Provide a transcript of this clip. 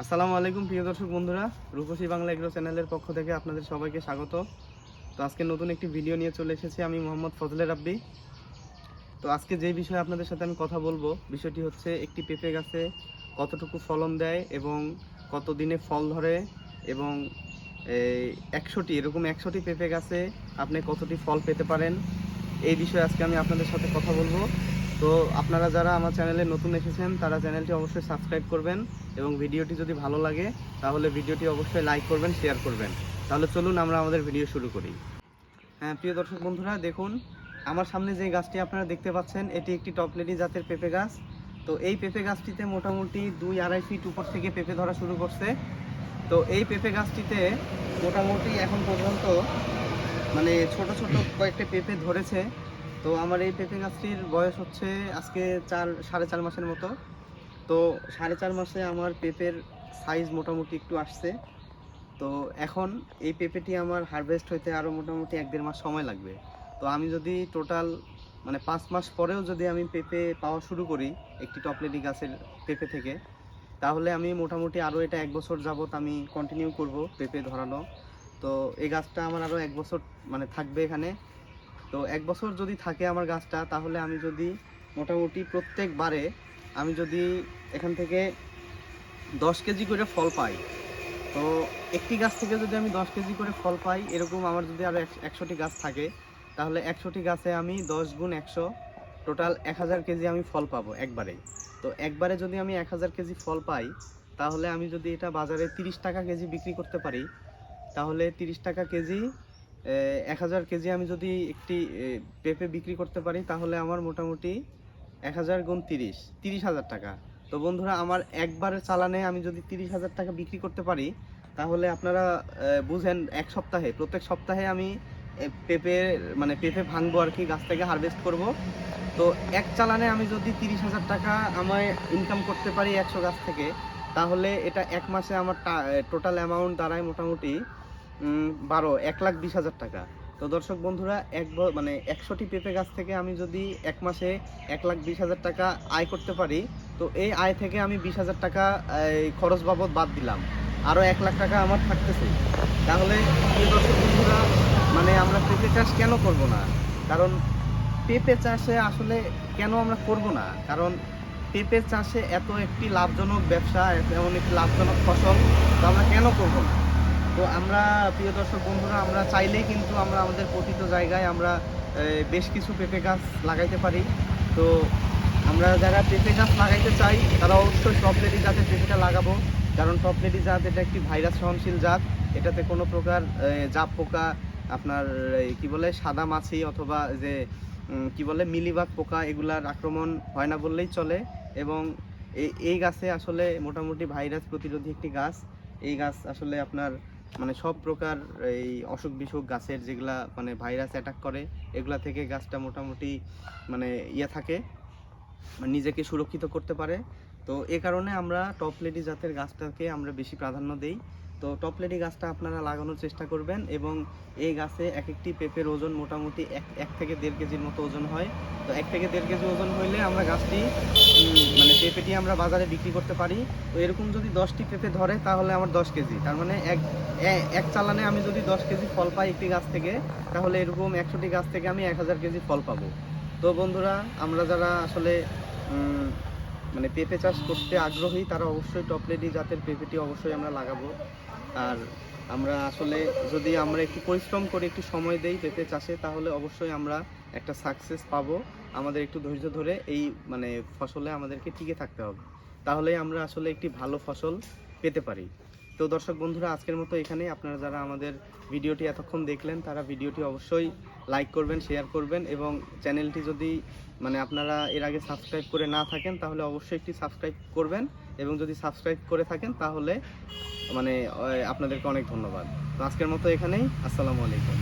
আসসালামু আলাইকুম প্রিয় দর্শক বন্ধুরা, রূপসী বাংলা এগ্রো চ্যানেলের পক্ষ থেকে আপনাদের সবাইকে স্বাগত। তো আজকে নতুন একটি ভিডিও নিয়ে চলে এসেছি আমি মোহাম্মদ ফজলে রাব্বি। তো আজকে যে বিষয়ে আপনাদের সাথে আমি কথা বলবো, বিষয়টি হচ্ছে একটি পেঁপে গাছে কতটুকু ফলন দেয় এবং কত দিনে ফল ধরে এবং 100টি পেঁপে গাছে আপনি কতটি ফল পেতে পারেন, এই বিষয়ে আজকে আমি আপনাদের সাথে কথা বলবো। তো আপনারা যারা আমার চ্যানেলে নতুন এসেছেন তারা চ্যানেলটি অবশ্যই সাবস্ক্রাইব করবেন এবং ভিডিওটি যদি ভালো লাগে তাহলে ভিডিওটি অবশ্যই লাইক করবেন, শেয়ার করবেন। তাহলে চলুন আমরা আমাদের ভিডিও শুরু করি। হ্যাঁ প্রিয় দর্শক বন্ধুরা, দেখুন আমার সামনে যে গাছটি আপনারা দেখতে পাচ্ছেন এটি একটি টপলেডি জাতের পেঁপে গাছ। তো এই পেঁপে গাছটিতে মোটামুটি 2-2.5 ফিট উপর থেকে পেঁপে ধরা শুরু করছে। তো এই পেঁপে গাছটিতে মোটামুটি এখন পর্যন্ত মানে ছোট ছোট কয়েকটা পেঁপে ধরেছে। তো আমার এই পেঁপে গাছটির বয়স হচ্ছে আজকে 4-4.5 মাসের মতো। তো 4.5 মাসে আমার পেঁপের সাইজ মোটামুটি একটু আসছে। তো এখন এই পেঁপেটি আমার হারভেস্ট হইতে আরও মোটামুটি 1-1.5 মাস সময় লাগবে। তো আমি যদি টোটাল মানে 5 মাস পরেও যদি আমি পেঁপে পাওয়া শুরু করি একটি টপলেডি গাছের পেঁপে থেকে, তাহলে আমি মোটামুটি আরও এটা 1 বছর যাবত আমি কন্টিনিউ করব পেঁপে ধরানো। তো এই গাছটা আমার আরও 1 বছর মানে থাকবে এখানে। তো 1 বছর যদি থাকে আমার গাছটা, তাহলে আমি যদি মোটামুটি প্রত্যেকবারে আমি যদি এখান থেকে 10 কেজি করে ফল পাই, তো একটি গাছ থেকে যদি আমি 10 কেজি করে ফল পাই, এরকম আমার যদি আরও 100টি গাছ থাকে, তাহলে 100টি গাছে আমি 10 গুণ 100 টোটাল 1000 কেজি আমি ফল পাবো একবারেই। তো একবারে যদি আমি 1000 কেজি ফল পাই, তাহলে আমি যদি এটা বাজারে 30 টাকা কেজি বিক্রি করতে পারি, তাহলে 30 টাকা কেজি 1000 কেজি আমি যদি একটি পেঁপে বিক্রি করতে পারি, তাহলে আমার মোটামুটি 1000 গুণ 30,000 টাকা। তো বন্ধুরা, আমার একবারের চালানে আমি যদি 30,000 টাকা বিক্রি করতে পারি, তাহলে আপনারা বুঝেন প্রত্যেক সপ্তাহে আমি পেঁপে ভাঙবো আর কি, গাছ থেকে হারভেস্ট করব। তো এক চালানে আমি যদি 30,000 টাকা আমায় ইনকাম করতে পারি 100 গাছ থেকে, তাহলে এটা এক মাসে আমার টোটাল অ্যামাউন্ট দাঁড়ায় মোটামুটি 1,20,000 টাকা। তো দর্শক বন্ধুরা, 100টি পেঁপে গাছ থেকে আমি যদি এক মাসে 1,20,000 টাকা আয় করতে পারি, তো এই আয় থেকে আমি 20,000 টাকা খরচ বাবদ বাদ দিলাম, আরও 1,00,000 টাকা আমার থাকতেছে। তাহলে প্রিয় দর্শক বন্ধুরা, মানে আমরা পেঁপে চাষ কেন করব না? কারণ পেঁপে চাষে আসলে কেন আমরা করব না, কারণ পেঁপে চাষে এত একটি লাভজনক ব্যবসা, এমন একটি লাভজনক ফসল, তো আমরা কেন করব না? তো আমরা প্রিয় দর্শক বন্ধুরা, আমরা চাইলেই কিন্তু আমরা আমাদের পতিত জায়গায় আমরা বেশ কিছু পেঁপে গাছ লাগাইতে পারি। তো আমরা যারা পেঁপে গাছ লাগাইতে চাই তারা অবশ্যই টপলেডি জাতের পেঁপেটা লাগাবো। কারণ টপলেডি জাত এটা একটি ভাইরাস সহনশীল জাত। এটাতে কোনো প্রকার জাপ পোকা, আপনার কি বলে সাদা মাছি অথবা যে কি বলে মিলিবাগ পোকা, এগুলার আক্রমণ হয় না বললেই চলে। এবং এই গাছে আসলে মোটামুটি ভাইরাস প্রতিরোধী একটি গাছ। এই গাছ আসলে আপনার মানে সব প্রকার এই অসুখ বিসুখ গাছের যেগুলা মানে ভাইরাস অ্যাটাক করে, এগুলা থেকে গাছটা মোটামুটি মানে থাকে, মানে নিজেকে সুরক্ষিত করতে পারে। তো এ কারণে আমরা টপলেডি জাতের গাছটাকে আমরা বেশি প্রাধান্য দেই। তো টপলেডি গাছটা আপনারা লাগানোর চেষ্টা করবেন এবং এই গাছে এক একটি পেঁপের ওজন মোটামুটি 1 থেকে 1.5 কেজির মতো ওজন হয়। তো 1 থেকে 1.5 কেজি ওজন হইলে আমরা গাছটি মানে পেঁপেটি আমরা বাজারে বিক্রি করতে পারি। তো এরকম যদি 10টি পেঁপে ধরে, তাহলে আমার 10 কেজি, তার মানে এক চালানে আমি যদি 10 কেজি ফল পাই একটি গাছ থেকে, তাহলে এরকম 100টি গাছ থেকে আমি 1000 কেজি ফল পাবো। তো বন্ধুরা, আমরা যারা আসলে মানে পেঁপে চাষ করতে আগ্রহী, তারা অবশ্যই টপলেডি জাতের পেঁপেটি অবশ্যই আমরা লাগাবো। আর আমরা আসলে যদি আমরা একটু পরিশ্রম করে একটু সময় দেই পেঁপে চাষে, তাহলে অবশ্যই আমরা একটা সাকসেস পাবো। আমাদের একটু ধৈর্য ধরে এই মানে ফসলে আমাদেরকে টিকে থাকতে হবে, তাহলেই আমরা আসলে একটি ভালো ফসল পেতে পারি। তো দর্শক বন্ধুরা, আজকের মতো এখানেই। আপনারা যারা আমাদের ভিডিওটি এতক্ষণ দেখলেন তারা ভিডিওটি অবশ্যই লাইক করবেন, শেয়ার করবেন এবং চ্যানেলটি যদি মানে আপনারা এর আগে সাবস্ক্রাইব করে না থাকেন, তাহলে অবশ্যই একটি সাবস্ক্রাইব করবেন এবং যদি সাবস্ক্রাইব করে থাকেন তাহলে মানে আপনাদেরকে অনেক ধন্যবাদ। তো আজকের মতো এখানেই। আসসালামু আলাইকুম।